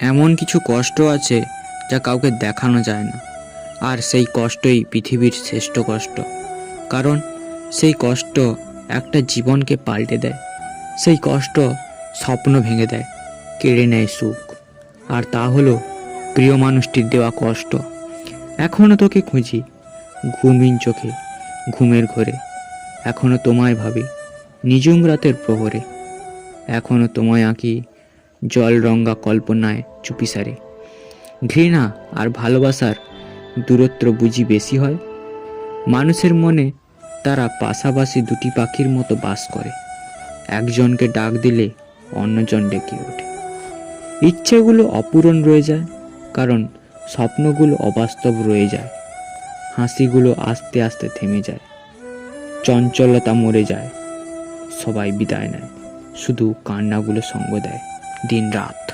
এমন কিছু কষ্ট আছে যা কাউকে দেখানো যায় না, আর সেই কষ্টই পৃথিবীর শ্রেষ্ঠ কষ্ট। কারণ সেই কষ্ট একটা জীবনকে পাল্টে দেয়। সেই কষ্ট স্বপ্ন ভেঙে দেয়, কেড়ে নেয় সুখ। আর তা হলো প্রিয় মানুষটির দেওয়া কষ্ট। এখনও তোকে খুঁজি, ঘুমহীন চোখে, ঘুমের ঘোরে। এখনও তোমায় ভাবি নিঝুম রাতের প্রহরে। এখনও তোমায় আঁকি জল রঙা কল্পনায় চুপিসারে। ঘৃণা আর ভালোবাসার দূরত্ব বুঝি বেশি হয়? মানুষের মনে তারা পাশাপাশি দুটি পাখির মতো বাস করে। একজনকে ডাক দিলে অন্যজন ডেকে ওঠে। ইচ্ছেগুলো অপূরণ রয়ে যায়, কারণ স্বপ্নগুলো অবাস্তব রয়ে যায়। হাসিগুলো আস্তে আস্তে থেমে যায়, চঞ্চলতা মরে যায়, সবাই বিদায় নেয়, শুধু কান্নাগুলো সঙ্গ দেয় দিন রাত।